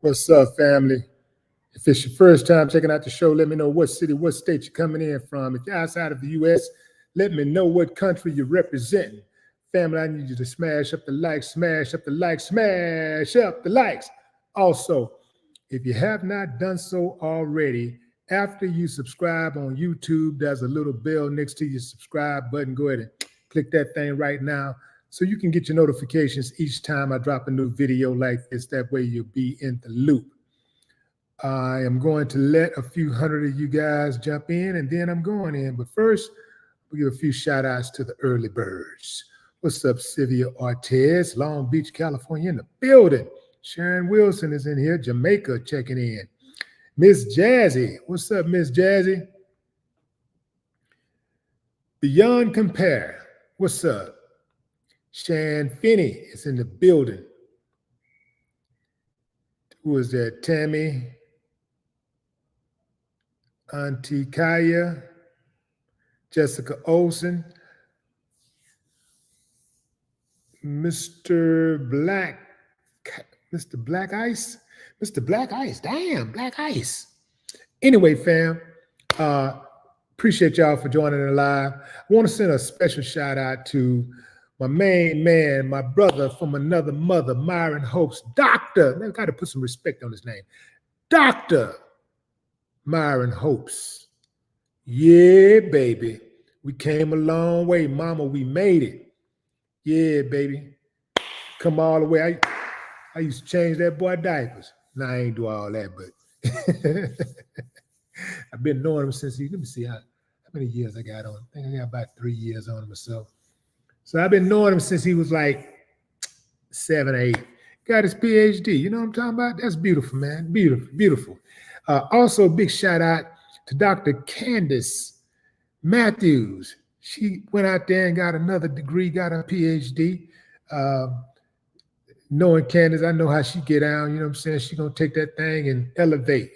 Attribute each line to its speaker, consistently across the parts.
Speaker 1: What's up, family? If it's your first time checking out the show, let me know what city, what state you're coming in from. If you're outside of the U.S., let me know what country you're representing. Family, I need you to smash up the likes, smash up the likes, smash up the likes. Also, if you have not done so already, after you subscribe on YouTube, there's a little bell next to your subscribe button. Go ahead and click that thing right now so you can get your notifications each time I drop a new video like this. That way you'll be in the loop. I am going to let a few hundred of you guys jump in, and then I'm going in. But first, we'll give a few shout outs to the early birds. What's up, Sylvia Ortez, Long Beach, California, in the building. Sharon Wilson is in here, Jamaica, checking in. Miss Jazzy, what's up, Miss Jazzy? Beyond Compare, what's up? Shan Finney is in the building. Who is that? Tammy, Auntie Kaya, Jessica Olsen, Mr. Black Ice, damn, Black Ice. Anyway, fam, appreciate y'all for joining the live. I want to send a special shout out to my main man, my brother from another mother, Myron Hopes, Doctor. I've got to put some respect on his name. Dr. Myron Hopes. Yeah, baby. We came a long way, mama. We made it. Yeah, baby. Come all the way. I used to change that boy diapers. Nah, I ain't do all that, but I've been knowing him since let me see how many years I got on. I think I got about 3 years on him myself. So I've been knowing him since he was like 7 or 8. Got his PhD. You know what I'm talking about? That's beautiful, man. Beautiful, beautiful. Also, big shout out to Dr. Candace Matthews. She went out there and got another degree, got a PhD. Knowing Candace, I know how she get down. You know what I'm saying? She's going to take that thing and elevate,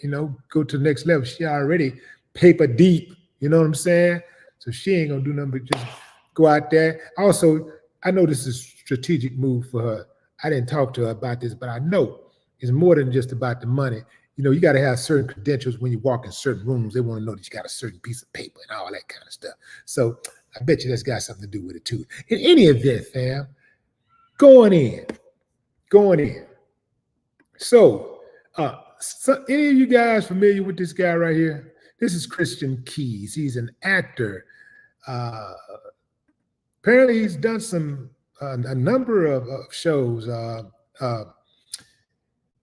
Speaker 1: go to the next level. She already paper deep. You know what I'm saying? So she ain't going to do nothing but just go out there. Also, I know this is a strategic move for her. I didn't talk to her about this, but I know it's more than just about the money. You got to have certain credentials when you walk in certain rooms. They want to know that you got a certain piece of paper and all that kind of stuff. So I bet you that's got something to do with it too. In any event, fam, going in. So, any of you guys familiar with this guy right here? This is Christian Keys. He's an actor. Apparently, he's done a number of shows.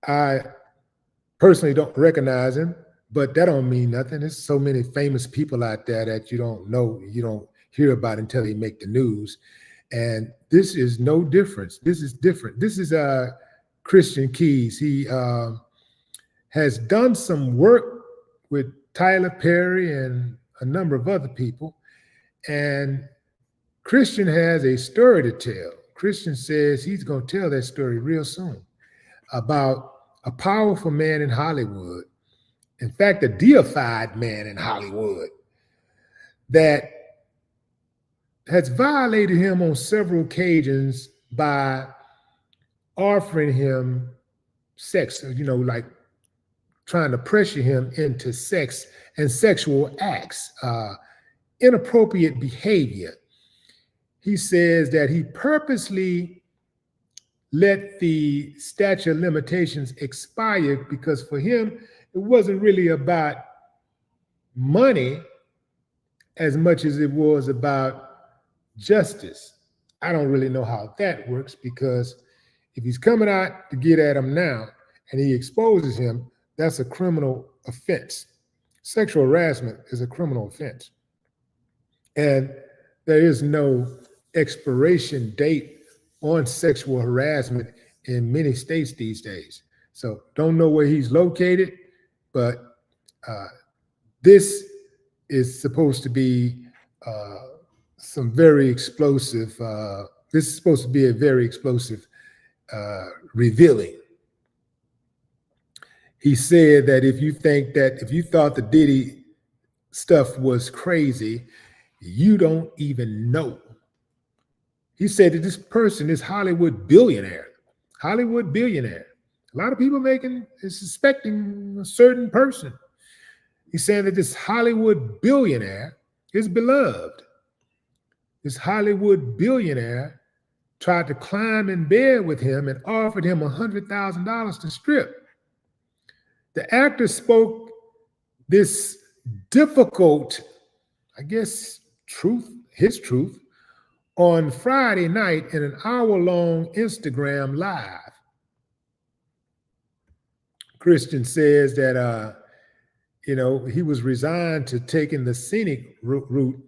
Speaker 1: I personally don't recognize him, but that don't mean nothing. There's so many famous people out there that you don't know, you don't hear about until they make the news. And this is no difference. This is different. This is Christian Keys. He has done some work with Tyler Perry and a number of other people. And Christian has a story to tell. Christian says he's going to tell that story real soon about a powerful man in Hollywood. In fact, a deified man in Hollywood that has violated him on several occasions by offering him sex, like trying to pressure him into sex and sexual acts, inappropriate behavior. He says that he purposely let the statute of limitations expire because for him, it wasn't really about money as much as it was about justice. I don't really know how that works because if he's coming out to get at him now and he exposes him, that's a criminal offense. Sexual harassment is a criminal offense. And there is no expiration date on sexual harassment in many states these days. So don't know where he's located, but this is supposed to be some very explosive, this is supposed to be a very explosive revealing. He said that if you thought the Diddy stuff was crazy, you don't even know. He said that this person is Hollywood billionaire, A lot of people is suspecting a certain person. He's saying that this Hollywood billionaire is beloved. This Hollywood billionaire tried to climb in bed with him and offered him $100,000 to strip. The actor spoke this difficult, I guess, his truth, on Friday night in an hour-long Instagram live. Christian says that, he was resigned to taking the scenic route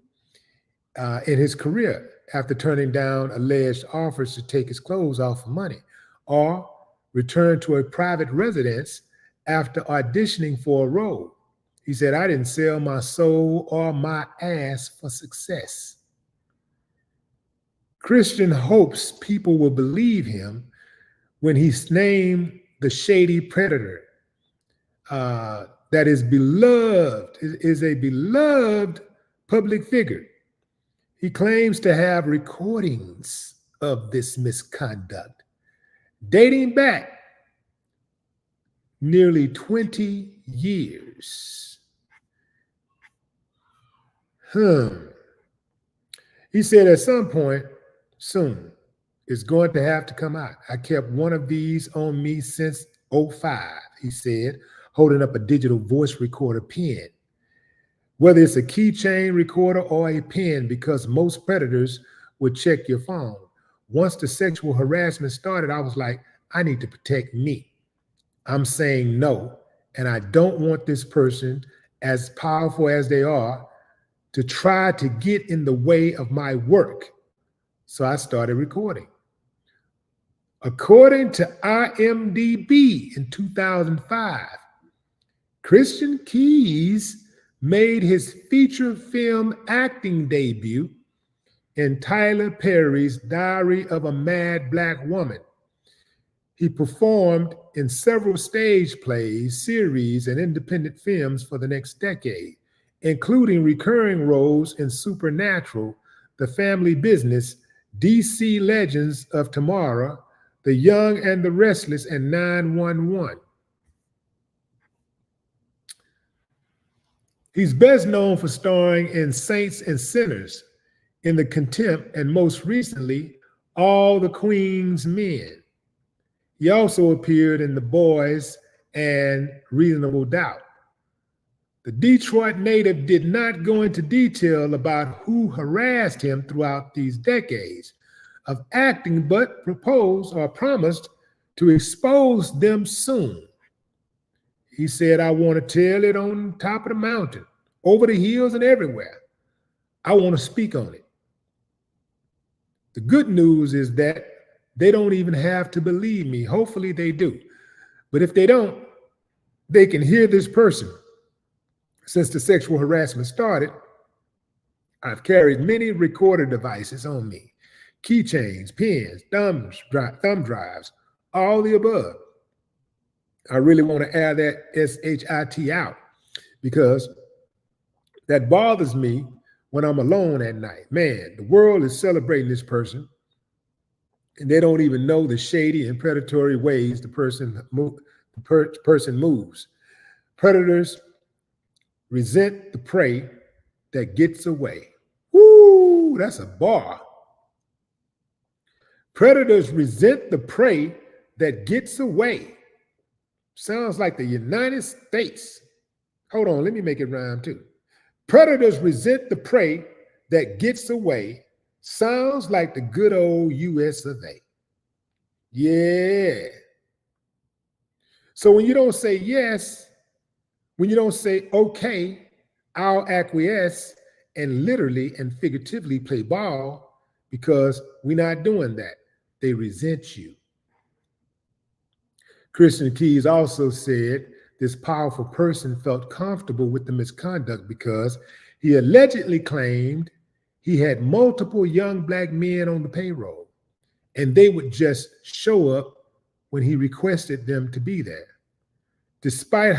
Speaker 1: in his career after turning down alleged offers to take his clothes off for money or return to a private residence after auditioning for a role. He said, "I didn't sell my soul or my ass for success." Christian hopes people will believe him when he's named the shady predator that is a beloved public figure. He claims to have recordings of this misconduct dating back nearly 20 years. He said at some point soon, it's going to have to come out. I kept one of these on me since 2005, he said, holding up a digital voice recorder pen. Whether it's a keychain recorder or a pen, because most predators would check your phone. Once the sexual harassment started, I was like, I need to protect me. I'm saying no, and I don't want this person, as powerful as they are, to try to get in the way of my work. So I started recording. According to IMDb in 2005, Christian Keys made his feature film acting debut in Tyler Perry's Diary of a Mad Black Woman. He performed in several stage plays, series, and independent films for the next decade, including recurring roles in Supernatural, The Family Business, DC Legends of Tomorrow, The Young and the Restless, and 911. He's best known for starring in Saints and Sinners, In the Contempt, and most recently, All the Queen's Men. He also appeared in The Boys and Reasonable Doubt. The Detroit native did not go into detail about who harassed him throughout these decades of acting, but proposed or promised to expose them soon. He said, I want to tell it on top of the mountain, over the hills and everywhere. I want to speak on it. The good news is that they don't even have to believe me. Hopefully they do. But if they don't, they can hear this person. Since the sexual harassment started, I've carried many recorder devices on me, keychains, pens, thumb drives, all the above. I really want to add that SHIT out because that bothers me when I'm alone at night. Man, the world is celebrating this person and they don't even know the shady and predatory ways the person moves. Predators resent the prey that gets away. Woo, that's a bar. Predators resent the prey that gets away. Sounds like the United States. Hold on, let me make it rhyme too. Predators resent the prey that gets away. Sounds like the good old US of A. Yeah. So when you don't say yes, when you don't say, okay, I'll acquiesce and literally and figuratively play ball, because we're not doing that. They resent you. Christian Keys also said this powerful person felt comfortable with the misconduct because he allegedly claimed he had multiple young Black men on the payroll, and they would just show up when he requested them to be there. Despite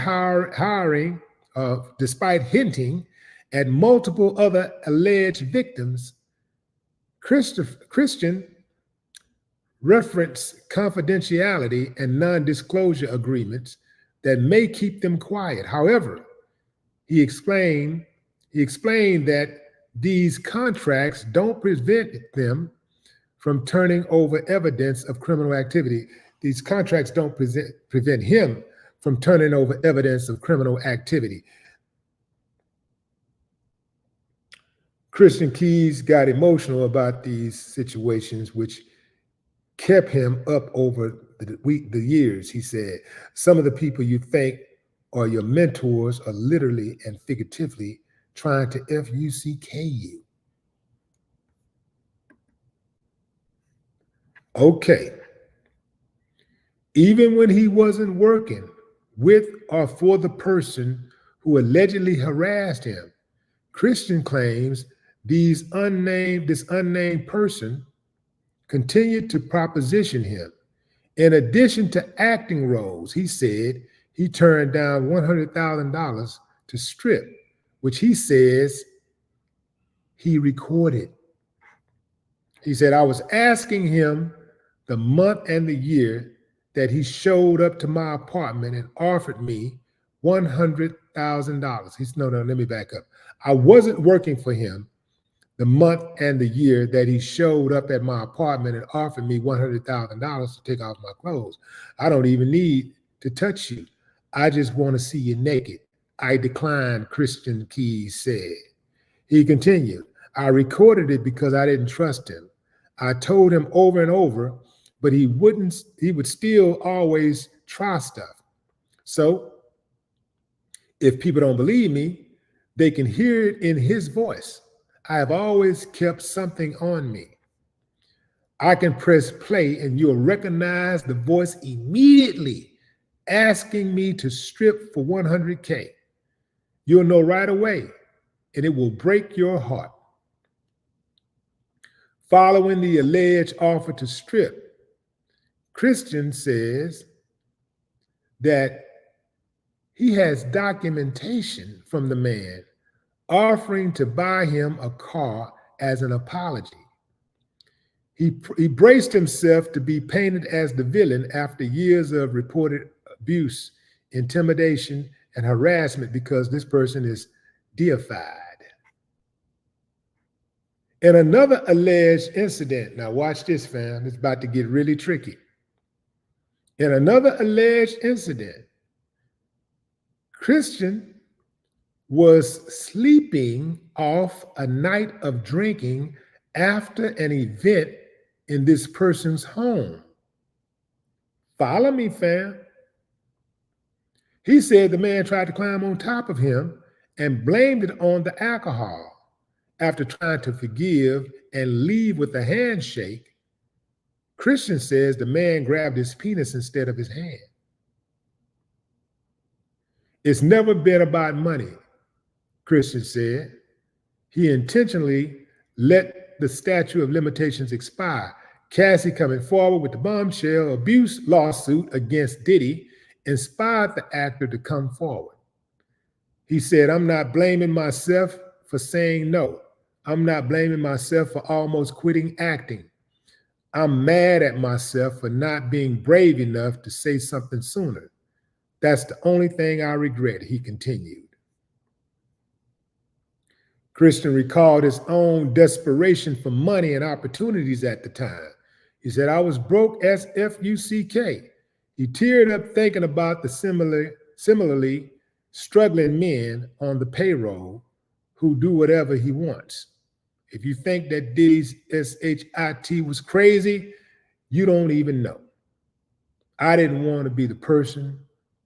Speaker 1: despite hinting at multiple other alleged victims, Christian reference confidentiality and non-disclosure agreements that may keep them quiet. However, he explained that these contracts don't prevent them from turning over evidence of criminal activity. These contracts don't prevent him from turning over evidence of criminal activity. Christian Keys got emotional about these situations, which kept him up over the years. He said, some of the people you think are your mentors are literally and figuratively trying to F-U-C-K you. Okay. Even when he wasn't working with or for the person who allegedly harassed him, Christian claims this unnamed person continued to proposition him. In addition to acting roles, he said he turned down $100,000 to strip, which he says he recorded. He said, I was asking him the month and the year that he showed up to my apartment and offered me $100,000. He said, no, let me back up. I wasn't working for him the month and the year that he showed up at my apartment and offered me $100,000 to take off my clothes. I don't even need to touch you. I just want to see you naked. I declined, Christian Keys said. He continued, I recorded it because I didn't trust him. I told him over and over, but he would still always try stuff. So if people don't believe me, they can hear it in his voice. I have always kept something on me. I can press play and you'll recognize the voice immediately asking me to strip for 100K. You'll know right away and it will break your heart. Following the alleged offer to strip, Christian says that he has documentation from the man offering to buy him a car as an apology. He braced himself to be painted as the villain after years of reported abuse, intimidation, and harassment because this person is deified. In another alleged incident, now watch this, fam, it's about to get really tricky. In another alleged incident, Christian was sleeping off a night of drinking after an event in this person's home. Follow me, fam. He said the man tried to climb on top of him and blamed it on the alcohol. After trying to forgive and leave with a handshake, Christian says the man grabbed his penis instead of his hand. It's never been about money, Christian said. He intentionally let the statute of limitations expire. Cassie coming forward with the bombshell abuse lawsuit against Diddy inspired the actor to come forward. He said, I'm not blaming myself for saying no. I'm not blaming myself for almost quitting acting. I'm mad at myself for not being brave enough to say something sooner. That's the only thing I regret, he continued. Christian recalled his own desperation for money and opportunities at the time. He said, I was broke as F-U-C-K. He teared up thinking about the similarly struggling men on the payroll who do whatever he wants. If you think that Diddy's S-H-I-T was crazy, you don't even know. I didn't want to be the person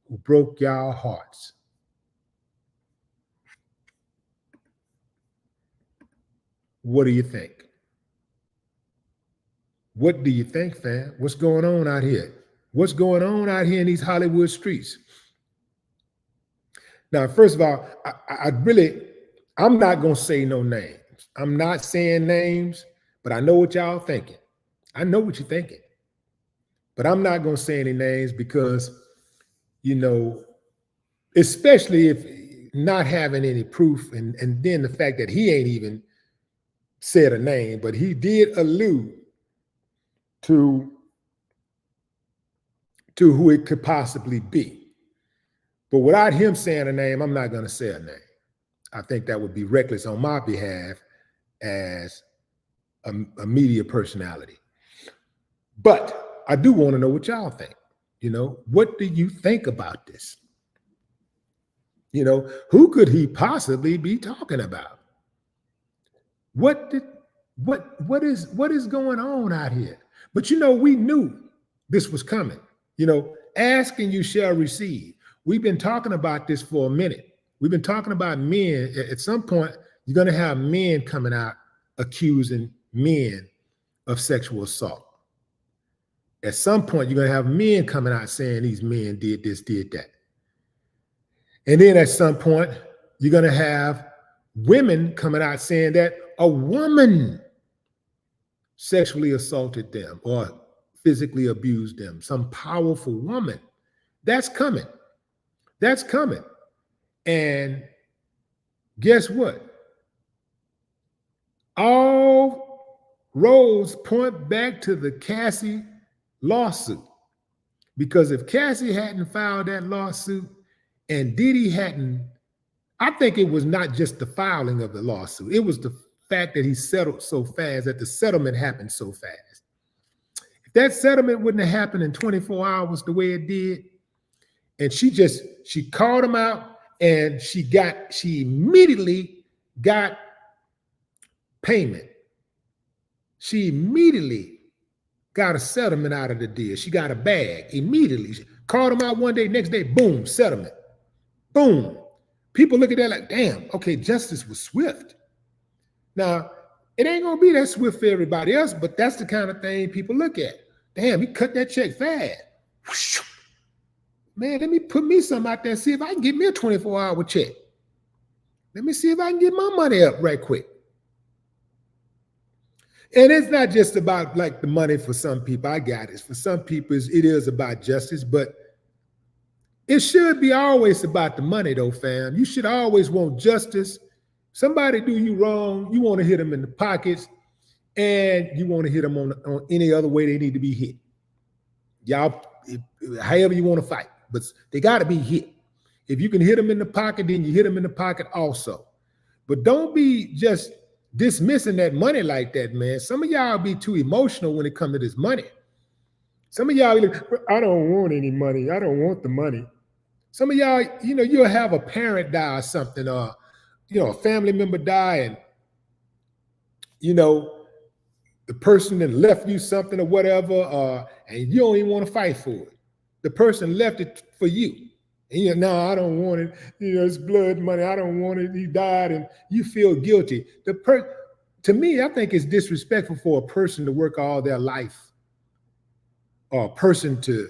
Speaker 1: who broke y'all hearts. What do you think? What do you think, fam? What's going on out here? What's going on out here in these Hollywood streets? Now, first of all, I'm not going to say no names. I'm not saying names, but I know what y'all thinking. I know what you're thinking. But I'm not going to say any names because, you know, especially if not having any proof and then the fact that he ain't even said a name, but he did allude to to who it could possibly be. But without him saying a name, I'm not going to say a name. I think that would be reckless on my behalf as a media personality. But I do want to know what y'all think. You know, what do you think about this? You know, who could he possibly be talking about? What is going on out here? But you know, we knew this was coming. You know, ask and you shall receive. We've been talking about this for a minute. We've been talking about men. At some point, you're going to have men coming out accusing men of sexual assault. At some point, you're going to have men coming out saying these men did this, did that. And then at some point, you're going to have women coming out saying that a woman sexually assaulted them or physically abused them, some powerful woman. That's coming. That's coming. And guess what? All roads point back to the Cassie lawsuit. Because if Cassie hadn't filed that lawsuit and Diddy hadn't, I think it was not just the filing of the lawsuit. It was the fact that he settled so fast, that the settlement happened so fast. If that settlement wouldn't have happened in 24 hours the way it did, and she called him out and she immediately got payment. She immediately got a settlement out of the deal. She got a bag immediately. She called him out one day, next day, boom, settlement. Boom. People look at that like, damn, okay, justice was swift. Now, it ain't gonna be that swift for everybody else, but that's the kind of thing people look at. Damn, he cut that check fast. Man, let me put me something out there and see if I can get me a 24-hour check. Let me see if I can get my money up right quick. And it's not just about like the money for some people. I got it. For some people, it is about justice, but it should be always about the money though, fam. You should always want justice. Somebody do you wrong, you want to hit them in the pockets, and you want to hit them on any other way they need to be hit. Y'all, however you want to fight, but they got to be hit. If you can hit them in the pocket, then you hit them in the pocket also. But don't be just dismissing that money like that, man. Some of y'all be too emotional when it comes to this money. Some of y'all, I don't want any money. I don't want the money. Some of y'all, you know, you'll have a parent die or something, or, you know, a family member die, and, you know, the person that left you something or whatever, and you don't even want to fight for it. The person left it for you. And you're, no, I don't want it. You know, it's blood money. I don't want it. He died, and you feel guilty. To me, I think it's disrespectful for a person to work all their life, or a person to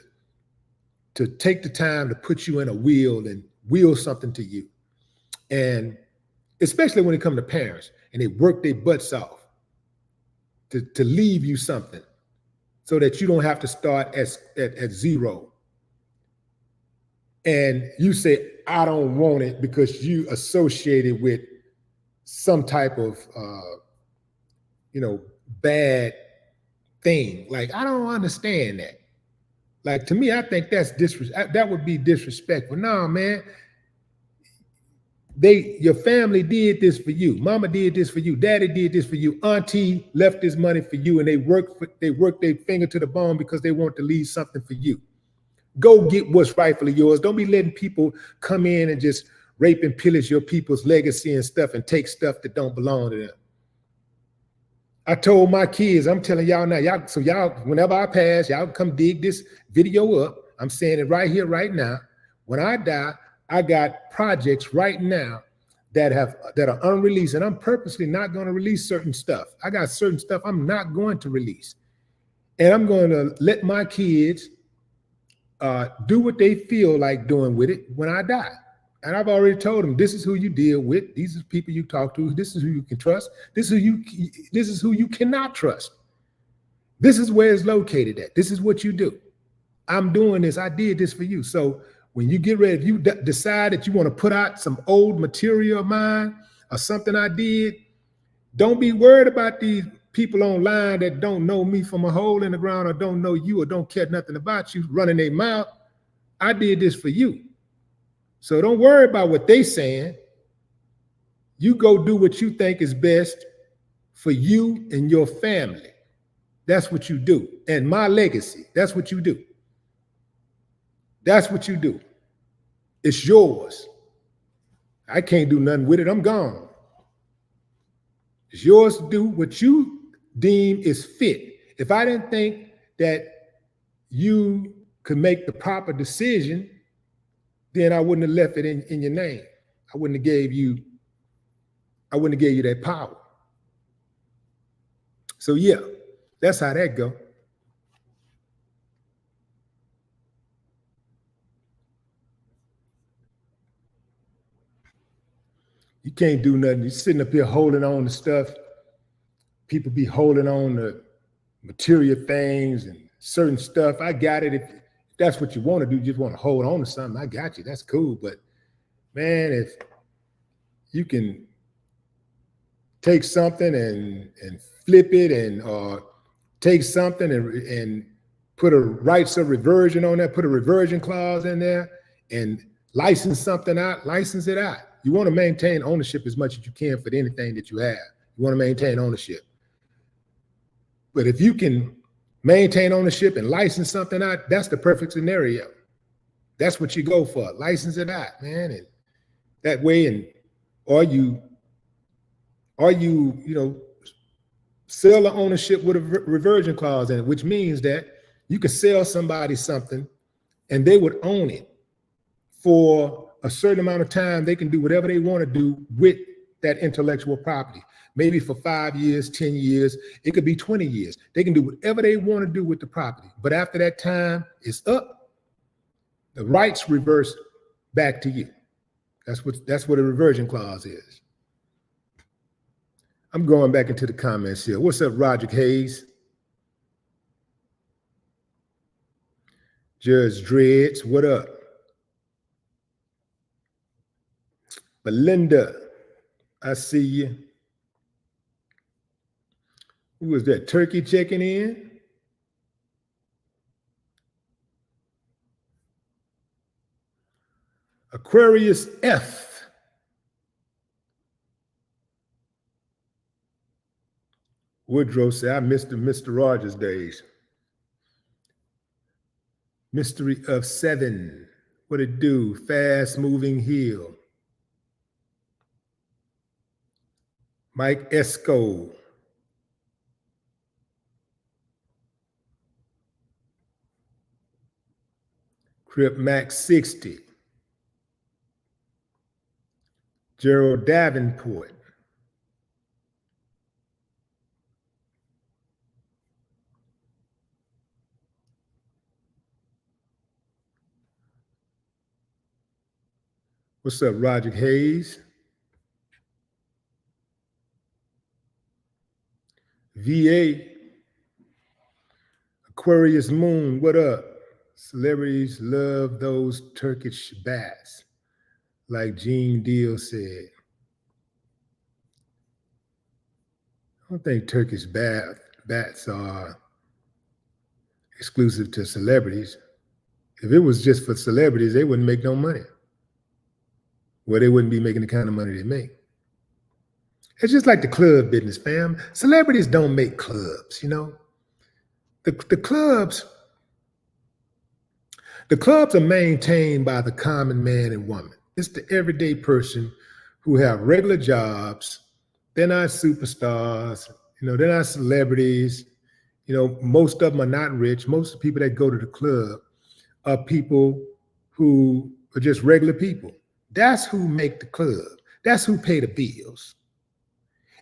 Speaker 1: take the time to put you in a will and will something to you. And especially when it comes to parents, and they work their butts off to leave you something so that you don't have to start at zero. And you say, I don't want it because you associated with some type of, you know, bad thing. Like, I don't understand that. Like, to me, I think that's that would be disrespectful. No, man. Your family did this for you. Mama did this for you. Daddy did this for you. Auntie left this money for you, and they worked their finger to the bone because they want to leave something for you. Go get what's rightfully yours. Don't be letting people come in and just rape and pillage your people's legacy and stuff and take stuff that don't belong to them. I told my kids, I'm telling y'all now, y'all, whenever I pass, y'all come dig this video up. I'm saying it right here, right now. When I die, I got projects right now that are unreleased, and I'm purposely not going to release certain stuff. I got certain stuff I'm not going to release. And I'm going to let my kids do what they feel like doing with it when I die. And I've already told them, this is who you deal with. These are people you talk to. This is who you can trust. This is who you cannot trust. This is where it's located at. This is what you do. I'm doing this. I did this for you. So when you get ready, if you decide that you want to put out some old material of mine or something I did, don't be worried about these people online that don't know me from a hole in the ground or don't know you or don't care nothing about you running their mouth. I did this for you. So don't worry about what they saying. You go do what you think is best for you and your family. That's what you do. And my legacy, that's what you do. That's what you do. It's yours. I can't do nothing with it. I'm gone. It's yours to do what you deem is fit. If I didn't think that you could make the proper decision, then I wouldn't have left it in your name. I wouldn't have gave you that power. So yeah, that's how that go. You can't do nothing. You're sitting up here holding on to stuff. People be holding on to material things and certain stuff. I got it. If that's what you want to do, you just want to hold on to something, I got you. That's cool. But man, if you can take something and flip it and take something and put a rights of reversion on there, put a reversion clause in there and license something out, license it out. You want to maintain ownership as much as you can for anything that you have. You want to maintain ownership. But if you can maintain ownership and license something out, that's the perfect scenario. That's what you go for. License it out, man. And that way, and or you sell the ownership with a reversion clause in it, which means that you could sell somebody something and they would own it for a certain amount of time. They can do whatever they want to do with that intellectual property. Maybe for 5 years, 10 years, it could be 20 years. They can do whatever they want to do with the property. But after that time is up, the rights reverse back to you. That's what a reversion clause is. I'm going back into the comments here. What's up, Roger Hayes? Judge Dreads, what up? Belinda, I see you. Who was that? Turkey checking in? Aquarius F. Woodrow said, I missed the Mr. Rogers days. Mystery of Seven. What it do? Fast moving heel. Mike Esco. Crip Max 60. Gerald Davenport. What's up, Roger Hayes? VA. Aquarius Moon, what up? Celebrities love those Turkish bats, like Gene Deal said. I don't think Turkish bats are exclusive to celebrities. If it was just for celebrities, they wouldn't make no money. Well, they wouldn't be making the kind of money they make. It's just like the club business, fam. Celebrities don't make clubs, you know. The clubs are maintained by the common man and woman. It's the everyday person who have regular jobs. They're not superstars, you know, they're not celebrities. You know, most of them are not rich. Most of the people that go to the club are people who are just regular people. That's who make the club. That's who pay the bills.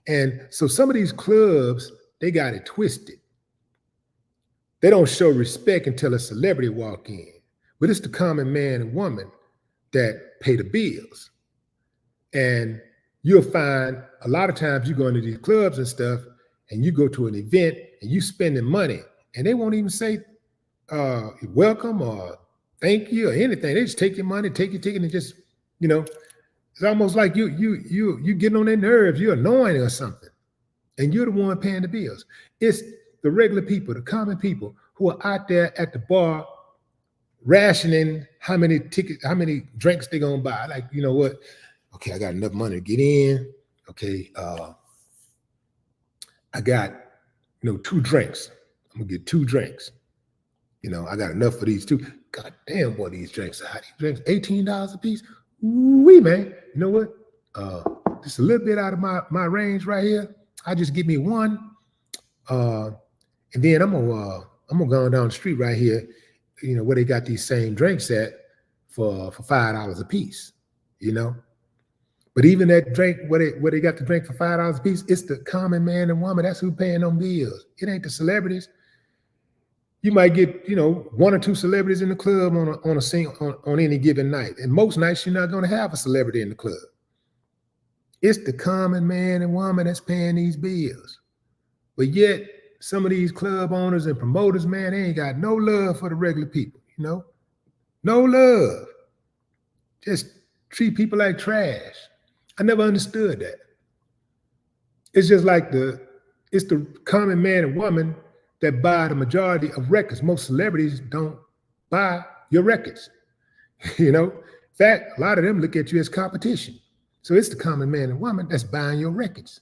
Speaker 1: And so some of these clubs, they got it twisted. They don't show respect until a celebrity walk in. But it's the common man and woman that pay the bills. And you'll find a lot of times you go into these clubs and stuff, and you go to an event and you spending money, and they won't even say welcome or thank you or anything. They just take your money, take your ticket, and just, it's almost like you getting on their nerves. You're annoying or something. and you're the one paying the bills. It's the regular people, the common people who are out there at the bar rationing how many tickets, how many drinks they're gonna buy. Like, you know what? Okay, I got enough money to get in. Okay, I got 2 drinks. I'm gonna get 2 drinks. I got enough for these 2. God damn, boy, these drinks are hot. These drinks, $18 a piece. Wee, man. You know what? Just a little bit out of my range right here. I just give me 1. And then I'm gonna go down the street right here, where they got these same drinks at for $5 a piece, But even that drink, where they got the drink for $5 a piece, it's the common man and woman. That's who paying them bills. It ain't the celebrities. You might get, 1 or 2 celebrities in the club on any given night. And most nights you're not going to have a celebrity in the club. It's the common man and woman that's paying these bills. But yet, some of these club owners and promoters, man, they ain't got no love for the regular people, No love. Just treat people like trash. I never understood that. It's just like it's the common man and woman that buy the majority of records. Most celebrities don't buy your records. In fact, a lot of them look at you as competition. So it's the common man and woman that's buying your records.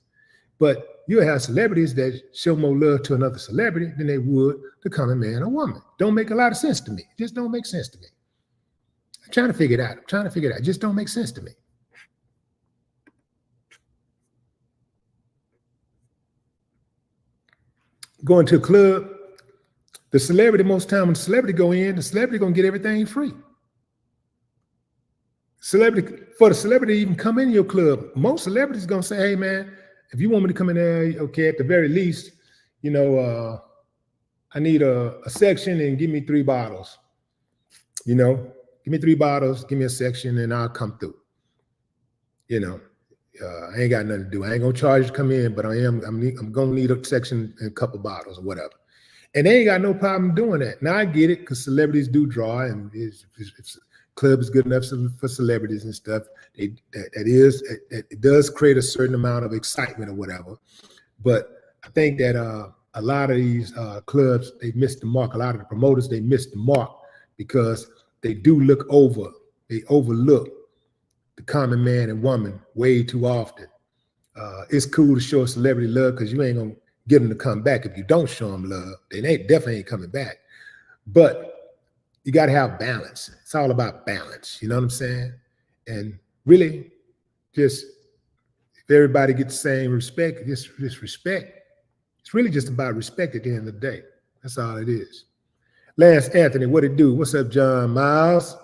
Speaker 1: But you'll have celebrities that show more love to another celebrity than they would the common man or woman. Don't make a lot of sense to me. It just don't make sense to me. I'm trying to figure it out. It just don't make sense to me. Going to a club, the celebrity, most time when the celebrity go in, the celebrity gonna get everything free. For the celebrity to even come in your club, most celebrities gonna say, hey man, if you want me to come in there, okay, at the very least, I need a section and give me 3 bottles. Give me 3 bottles, give me a section, and I'll come through. I ain't got nothing to do. I ain't gonna charge you to come in, but I'm gonna need a section and a couple bottles or whatever. And they ain't got no problem doing that. Now I get it, because celebrities do draw, and if club is good enough for celebrities and stuff, it does create a certain amount of excitement or whatever. But I think that a lot of these clubs, they missed the mark. A lot of the promoters, they missed the mark, because they overlook the common man and woman way too often. It's cool to show a celebrity love, because you ain't gonna get them to come back if you don't show them love. They definitely ain't coming back. But you got to have balance. It's all about balance. You know what I'm saying? And really, just if everybody gets the same respect, just respect. It's really just about respect at the end of the day. That's all it is. Lance Anthony, what it do? What's up, John Miles?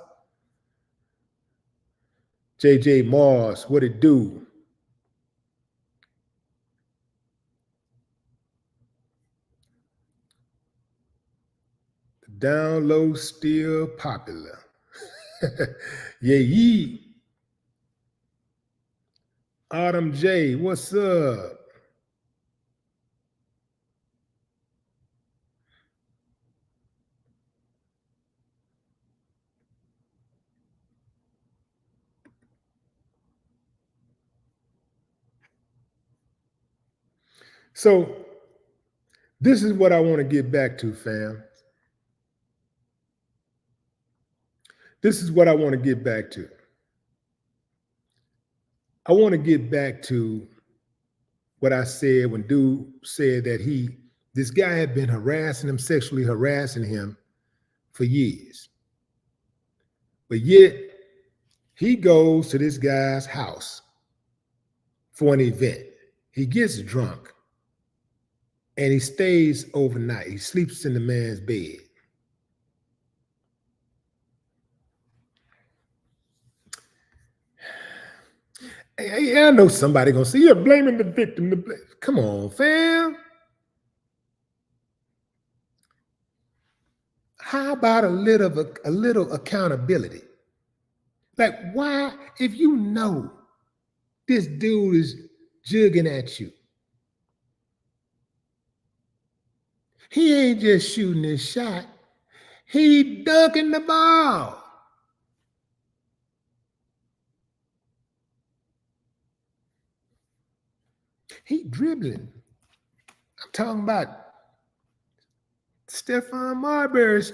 Speaker 1: JJ Mars, what it do? The download still popular. Yeah. Autumn J, what's up? So this is what I want to get back to, fam. This is what I want to get back to. I want to get back to what I said when dude said that this guy had been sexually harassing him for years. But yet he goes to this guy's house for an event. He gets drunk and he stays overnight. He sleeps in the man's bed. I know somebody gonna say, you're blaming the victim. Come on, fam. How about a little accountability? Like, why, if you know this dude is jugging at you, he ain't just shooting his shot, he dunking the ball. He dribbling. talking about Stephon Marbury's.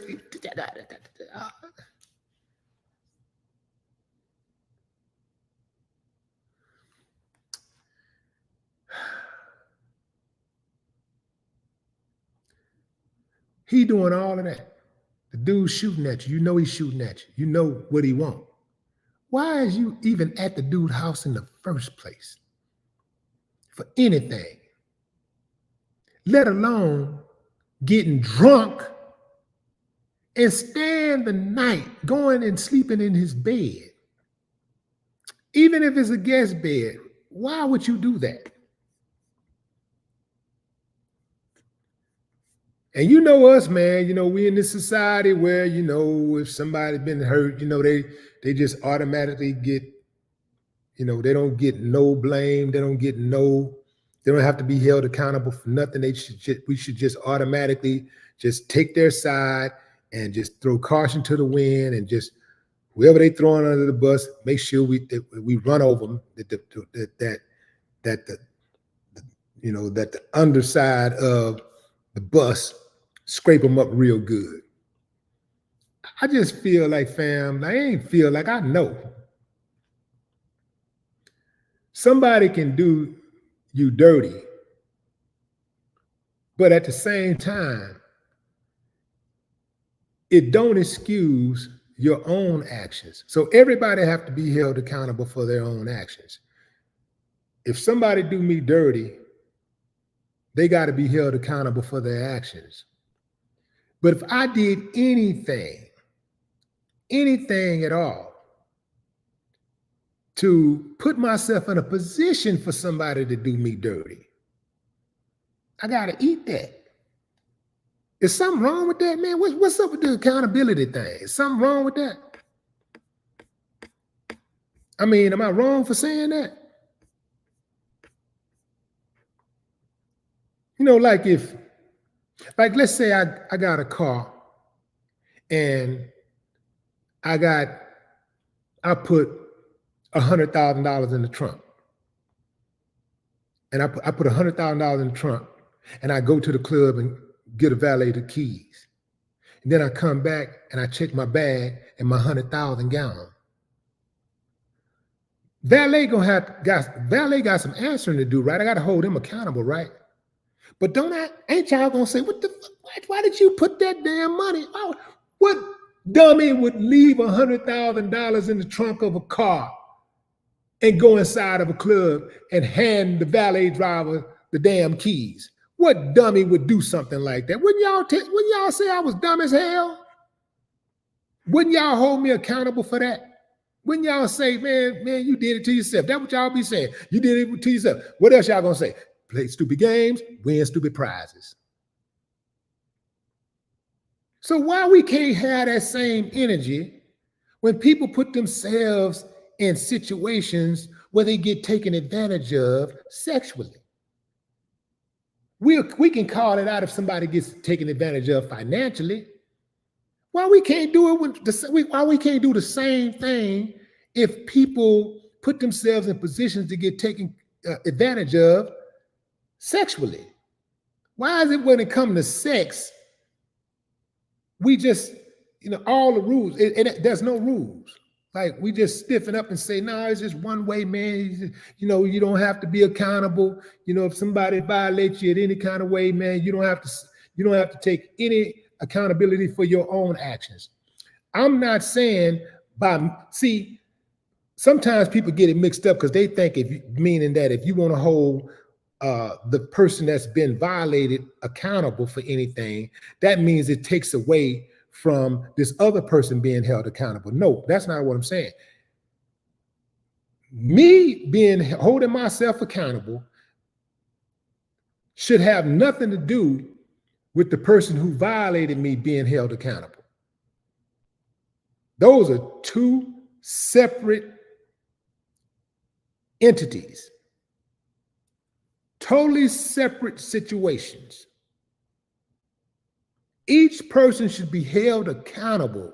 Speaker 1: He doing all of that. The dude's shooting at you. You know he's shooting at you. You know what he wants. Why is you even at the dude's house in the first place? For anything. Let alone getting drunk and staying the night, going and sleeping in his bed. Even if it's a guest bed, why would you do that? And you know us, man, you know, we in this society where, you know, if somebody's been hurt, you know, they just automatically get, you know, they don't get no blame. They don't have to be held accountable for nothing. We should just automatically just take their side and just throw caution to the wind and just whoever they throwing under the bus, make sure we run over them, that the underside of the bus scrape them up real good. I just feel like, fam, I know. Somebody can do you dirty, but at the same time, it don't excuse your own actions. So everybody have to be held accountable for their own actions. If somebody do me dirty, they got to be held accountable for their actions. But if I did anything at all to put myself in a position for somebody to do me dirty, I got to eat that. Is something wrong with that, man? What's up with the accountability thing? Is something wrong with that? I mean, am I wrong for saying that? You know, like let's say I got a car and I put $100,000 in the trunk. And I put $100,000 in the trunk and I go to the club and get a valet the keys. And then I come back and I check my bag and my 100,000 gone. Valet got some answering to do, right? I got to hold him accountable, right? But ain't y'all gonna say, what the fuck? Why did you put that damn money? Oh, what dummy would leave $100,000 in the trunk of a car and go inside of a club and hand the valet driver the damn keys? What dummy would do something like that? Wouldn't y'all say I was dumb as hell? Wouldn't y'all hold me accountable for that? Wouldn't y'all say, man, you did it to yourself? That's what y'all be saying. You did it to yourself. What else y'all gonna say? Play stupid games, win stupid prizes. So why we can't have that same energy when people put themselves in situations where they get taken advantage of sexually? We can call it out if somebody gets taken advantage of financially. Why we can't do it why we can't do the same thing if people put themselves in positions to get taken advantage of sexually? Why is it when it comes to sex, we just, all the rules, there's no rules. Like we just stiffen up and say, no, it's just one way, man. You don't have to be accountable. If somebody violates you in any kind of way, man, you don't have to take any accountability for your own actions. I'm not saying sometimes people get it mixed up because they think meaning that if you want to hold the person that's been violated accountable for anything, that means it takes away from this other person being held accountable. No, that's not what I'm saying. Me holding myself accountable should have nothing to do with the person who violated me being held accountable. Those are two separate entities, totally separate situations. Each person should be held accountable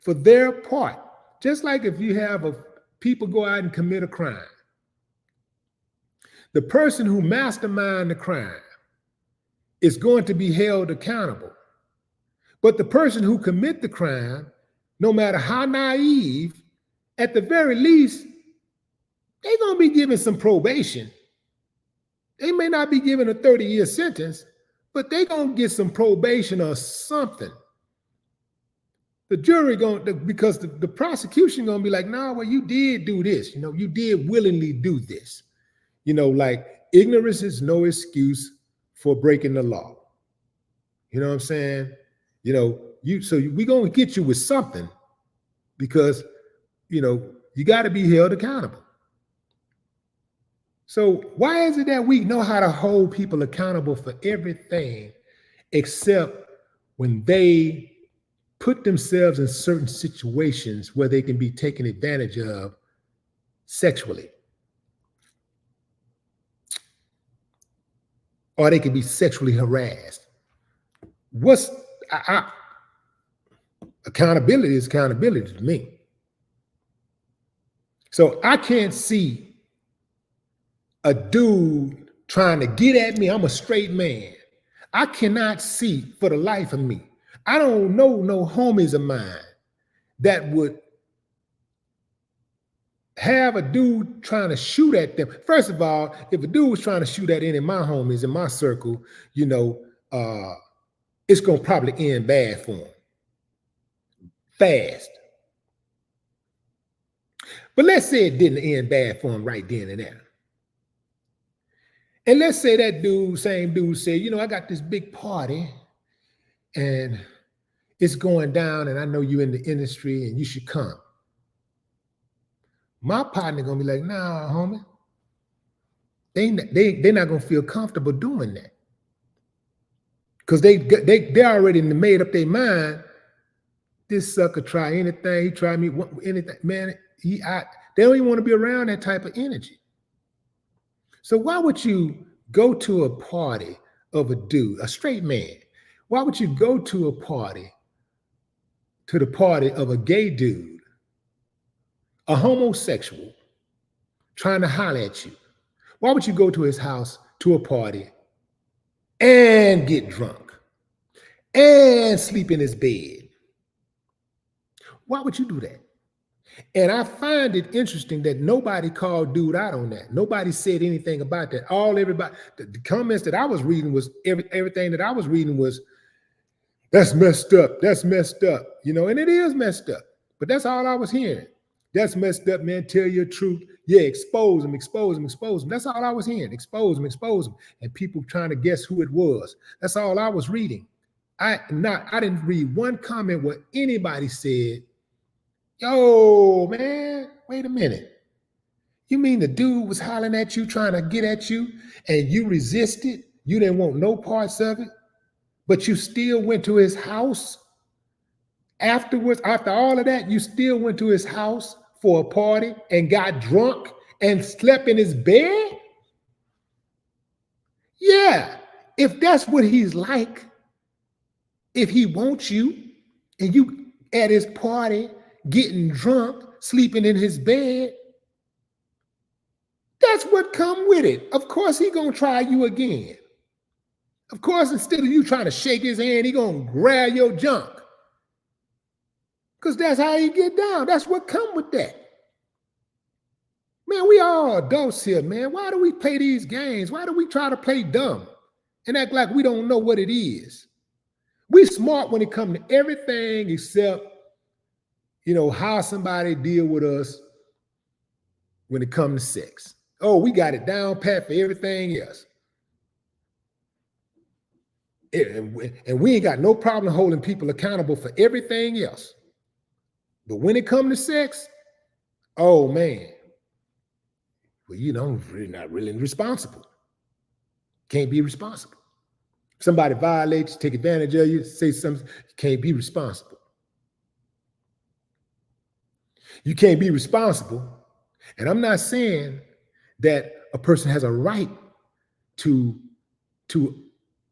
Speaker 1: for their part. Just like if you have people go out and commit a crime. The person who masterminded the crime, is going to be held accountable. But the person who commit the crime, no matter how naive, at the very least, they're going to be given some probation. They may not be given a 30-year sentence, but they're going to get some probation or something. The jury because the prosecution going to be like, no, well, you did do this. You did willingly do this. Like ignorance is no excuse for breaking the law. You know what I'm saying? So we're going to get you with something because, you got to be held accountable. So why is it that we know how to hold people accountable for everything except when they put themselves in certain situations where they can be taken advantage of sexually? Or they can be sexually harassed. Accountability is accountability to me. So I can't see a dude trying to get at me. I'm a straight man. I cannot see for the life of me. I don't know no homies of mine that would have a dude trying to shoot at them. First of all, if a dude was trying to shoot at any of my homies in my circle, it's going to probably end bad for him. Fast. But let's say it didn't end bad for him right then and there. And let's say that same dude said, I got this big party and it's going down and I know you in the industry and you should come. My partner gonna be like, nah, homie. They're not gonna feel comfortable doing that. Because they already made up their mind, this sucker try anything, he try me, anything, man, they don't even want to be around that type of energy. So why would you go to a party of a dude, a straight man? Why would you go to the party of a gay dude, a homosexual, trying to holler at you? Why would you go to his house to a party and get drunk and sleep in his bed? Why would you do that? And I find it interesting that nobody called dude out on that. Nobody said anything about that. The comments that I was reading was everything that I was reading was, that's messed up. That's messed up. And it is messed up. But that's all I was hearing. That's messed up, man. Tell your truth. Yeah, expose them, expose them, expose them. That's all I was hearing. Expose them, expose them. And people trying to guess who it was. That's all I was reading. I didn't read one comment where anybody said, yo, man, wait a minute. You mean the dude was hollering at you, trying to get at you, and you resisted? You didn't want no parts of it, but you still went to his house afterwards? After all of that, you still went to his house for a party and got drunk and slept in his bed? Yeah, if that's what he's like, if he wants you and you at his party getting drunk, sleeping in his bed, that's what come with it. Of course, he gonna try you again. Of course, instead of you trying to shake his hand, he gonna grab your junk. Because that's how he get down. That's what come with that. Man, we all adults here, man. Why do we play these games? Why do we try to play dumb and act like we don't know what it is? We smart when it comes to everything except, how somebody deal with us when it comes to sex. Oh, we got it down pat for everything else. And we ain't got no problem holding people accountable for everything else. But when it comes to sex, oh man, well, we're not really responsible. Can't be responsible. If somebody violates you, take advantage of you, say something, you can't be responsible. You can't be responsible. And I'm not saying that a person has a right to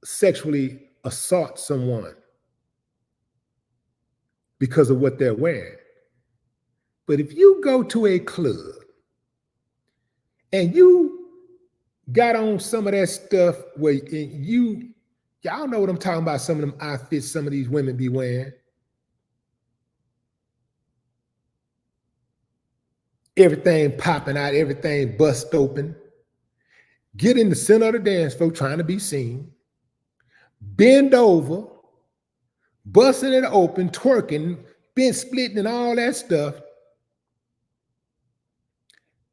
Speaker 1: sexually assault someone because of what they're wearing. But if you go to a club and you got on some of that stuff where you Y'all know what I'm talking about, some of them outfits some of these women be wearing. Everything popping out, everything bust open. Get in the center of the dance floor trying to be seen. Bend over, busting it open, twerking, been splitting and all that stuff.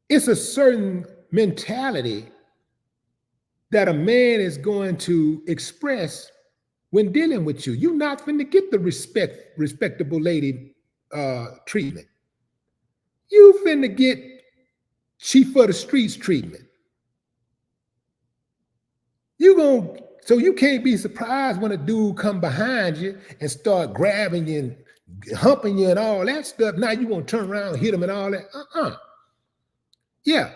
Speaker 1: It's a certain mentality that a man is going to express when dealing with you. You're not finna get the respectable lady treatment. You finna get chief of the streets treatment. So you can't be surprised when a dude come behind you and start grabbing you and humping you and all that stuff. Now you want to turn around and hit him and all that. Yeah,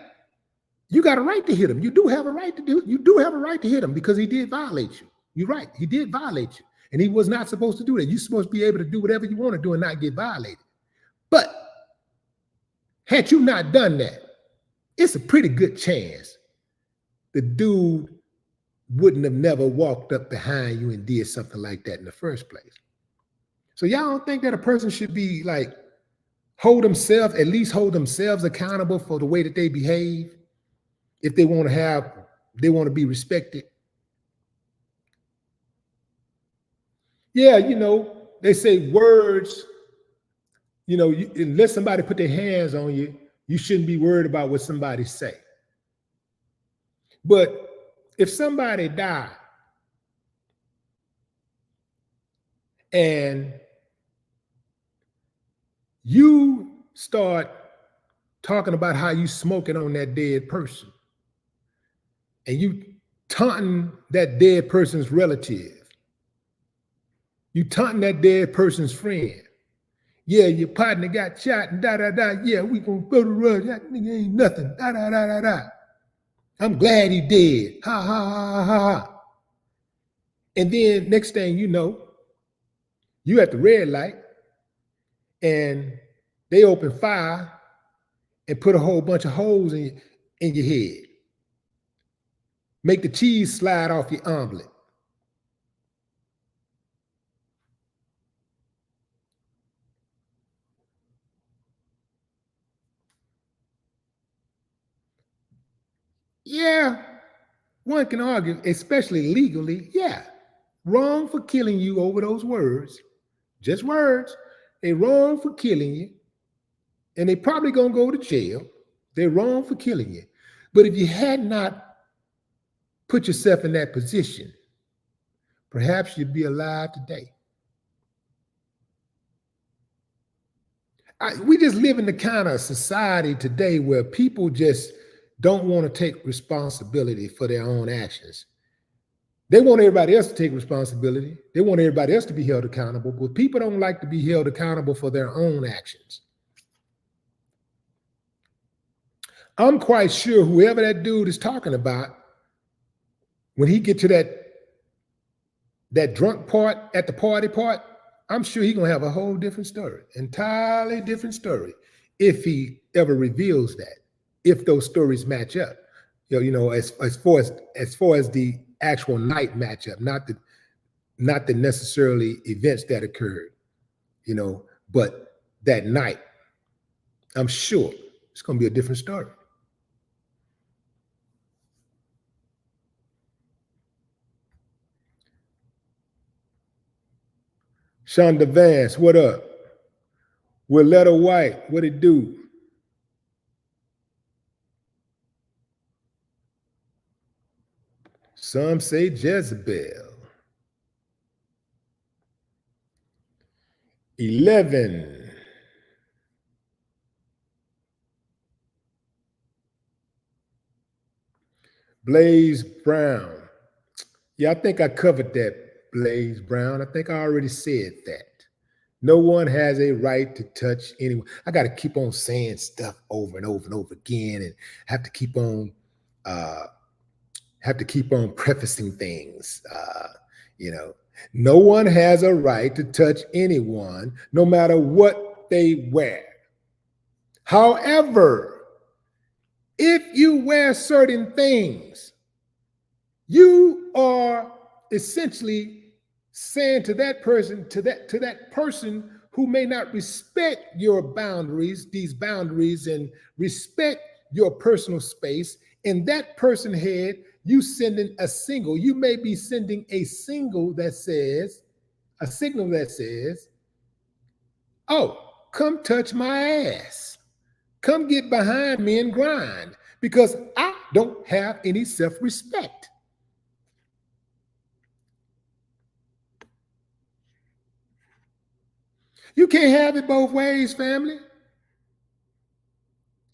Speaker 1: you got a right to hit him. You do have a right to hit him because he did violate you. You're right. He did violate you. And he was not supposed to do that. You're supposed to be able to do whatever you want to do and not get violated. But had you not done that, it's a pretty good chance the dude wouldn't have never walked up behind you and did something like that in the first place. So y'all don't think that a person should be like, at least hold themselves accountable for the way that they behave if they want to be respected? Yeah, they say words, unless somebody put their hands on you, you shouldn't be worried about what somebody say. But if somebody died and you start talking about how you smoking on that dead person and you taunting that dead person's relative, you taunting that dead person's friend. Yeah, your partner got shot and da-da-da. Yeah, we gonna go to run. That nigga ain't nothing. Da-da-da-da-da. I'm glad he dead. Ha, ha, ha, ha, ha. And then next thing you know, you at the red light and they open fire and put a whole bunch of holes in your head. Make the cheese slide off your omelet. Yeah, one can argue, especially legally, yeah, wrong for killing you over those words, just words. They wrong for killing you, and they probably gonna go to jail. They're wrong for killing you. But if you had not put yourself in that position, perhaps you'd be alive today. We just live in the kind of society today where people just don't want to take responsibility for their own actions. They want everybody else to take responsibility. They want everybody else to be held accountable, but people don't like to be held accountable for their own actions. I'm quite sure whoever that dude is talking about, when he get to that drunk part at the party part, I'm sure he's gonna have a whole different story, entirely different story, if he ever reveals that, if those stories match up. As far as the actual night matchup, not the necessarily events that occurred, but that night, I'm sure it's gonna be a different story. Shonda Vance, what up? Willetta White, what it do? Some say Jezebel. 11. Blaze Brown. Yeah, I think I covered that, Blaze Brown. I think I already said that. No one has a right to touch anyone. I got to keep on saying stuff over and over and over again, and have to keep on prefacing things. No one has a right to touch anyone, no matter what they wear. However, if you wear certain things, you are essentially saying to that person, to that person who may not respect your boundaries, these boundaries, and respect your personal space, in that person's head, you sending a signal. You may be sending a signal that says, oh, come touch my ass. Come get behind me and grind, because I don't have any self-respect. You can't have it both ways, family.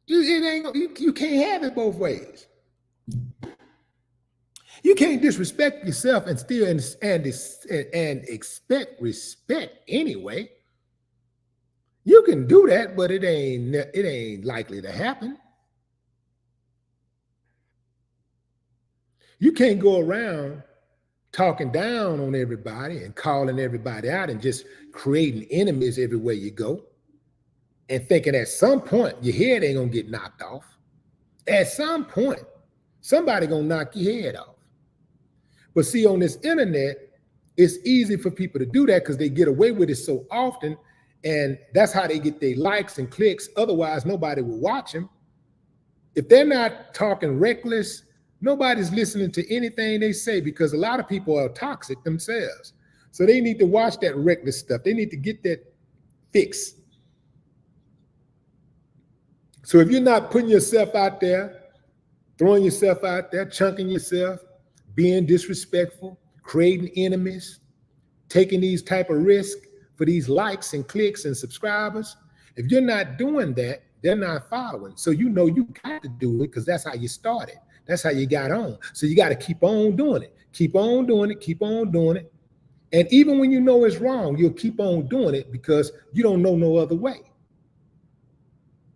Speaker 1: You can't have it both ways. You can't disrespect yourself and still and expect respect anyway. You can do that, but it ain't likely to happen. You can't go around talking down on everybody and calling everybody out and just creating enemies everywhere you go and thinking at some point your head ain't gonna get knocked off. At some point, somebody gonna knock your head off. But see, on this internet, it's easy for people to do that because they get away with it so often, and that's how they get their likes and clicks. Otherwise, nobody will watch them. If they're not talking reckless, nobody's listening to anything they say, because a lot of people are toxic themselves. So they need to watch that reckless stuff. They need to get that fixed. So if you're not putting yourself out there, throwing yourself out there, chunking yourself, being disrespectful, creating enemies, taking these type of risks for these likes and clicks and subscribers, if you're not doing that, they're not following. So you know you got to do it because that's how you started. That's how you got on. So you got to keep on doing it. Keep on doing it. Keep on doing it. And even when you know it's wrong, you'll keep on doing it because you don't know no other way.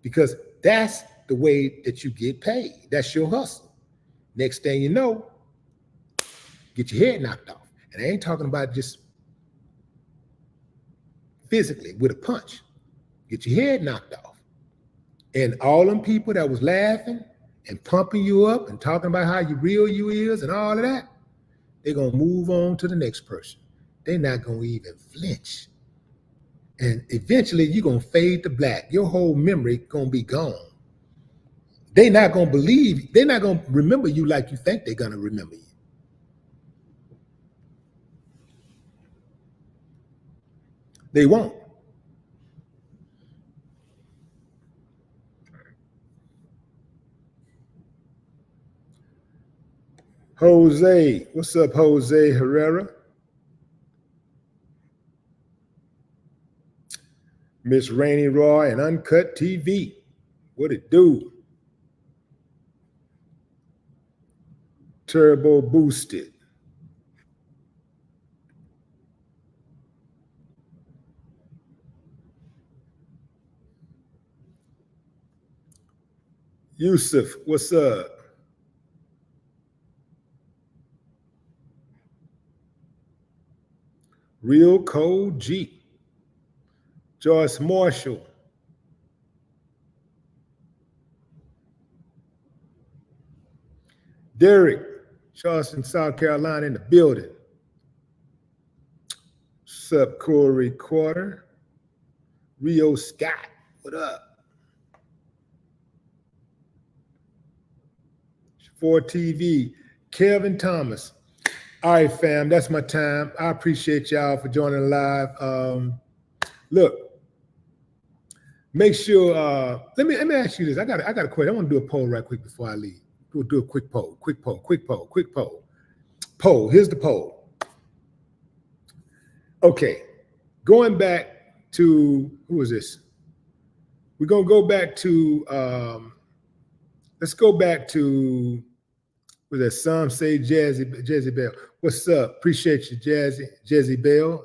Speaker 1: Because that's the way that you get paid. That's your hustle. Next thing you know, get your head knocked off. And I ain't talking about just physically with a punch. Get your head knocked off. And all them people that was laughing and pumping you up and talking about how real you is and all of that, they're going to move on to the next person. They're not going to even flinch. And eventually you're going to fade to black. Your whole memory going to be gone. They're not going to believe, they're not going to remember you like you think they're going to remember you. They won't. Jose, what's up, Jose Herrera? Miss Rainey Roy and Uncut TV. What it do? Turbo boosted. Yusuf, what's up? Real Cold G. Joyce Marshall. Derek, Charleston, South Carolina in the building. What's up, Corey Quarter? Rio Scott, what up? 4TV, Kevin Thomas. All right, fam, that's my time. I appreciate y'all for joining live. Look, make sure, let me ask you this. I got a question. I want to do a poll right quick before I leave. We'll do a quick poll. Poll, here's the poll. Okay, going back to, who is this? We're going to go back to, let's go back to, was that some say Jazzy Bell. What's up? Appreciate you, Jazzy Bell.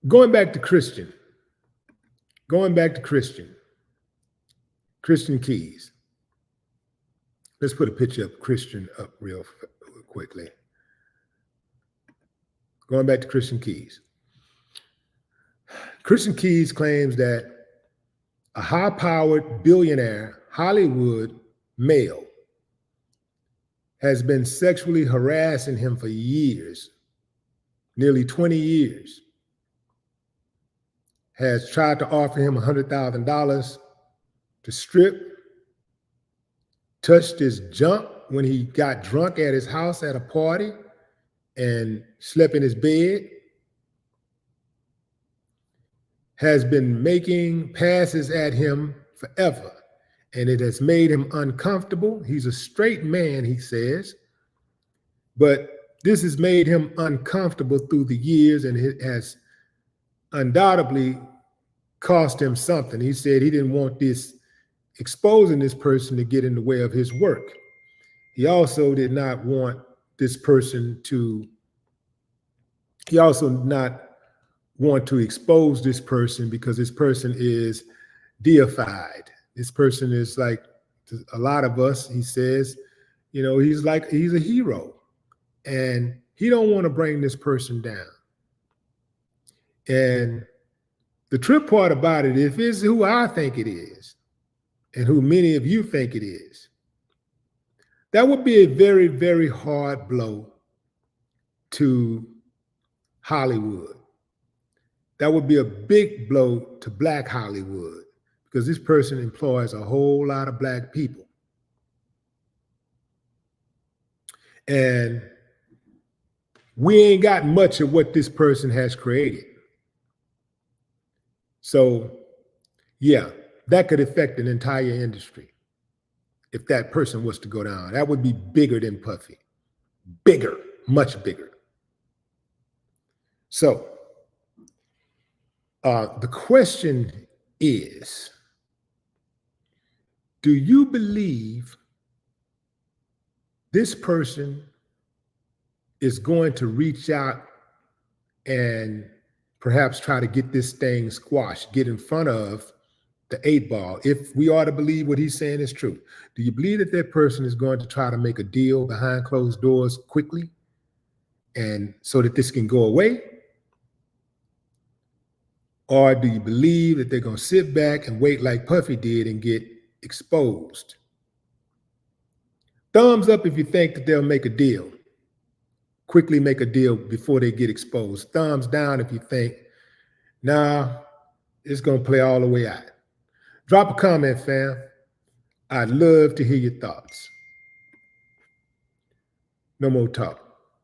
Speaker 1: Going back to Christian Keys. Let's put a picture of Christian up real quickly. Going back to Christian Keys. Christian Keys claims that a high-powered billionaire Hollywood male has been sexually harassing him for years, nearly 20 years, has tried to offer him $100,000 to strip, touched his junk when he got drunk at his house at a party and slept in his bed, has been making passes at him forever, and it has made him uncomfortable. He's a straight man, he says, but this has made him uncomfortable through the years, and it has undoubtedly cost him something. He said he didn't want this exposing this person to get in the way of his work. He also did not want this person to, he also did not want to expose this person because this person is deified. This person is like a lot of us, he says, you know, he's a hero, and he don't want to bring this person down. And the trip part about it, if it's who I think it is, and who many of you think it is, that would be a very, very hard blow to Hollywood. That would be a big blow to Black Hollywood, because this person employs a whole lot of Black people. And we ain't got much of what this person has created. So yeah, that could affect an entire industry if that person was to go down. That would be bigger than Puffy. Bigger, much bigger. So the question is, do you believe this person is going to reach out and perhaps try to get this thing squashed, get in front of the 8 ball, if we are to believe what he's saying is true? Do you believe that that person is going to try to make a deal behind closed doors quickly, and so that this can go away? Or do you believe that they're going to sit back and wait like Puffy did and get exposed? Thumbs up if you think that they'll make a deal, quickly make a deal before they get exposed. Thumbs down if you think, nah, it's going to play all the way out. Drop a comment, fam. I'd love to hear your thoughts. No more talk.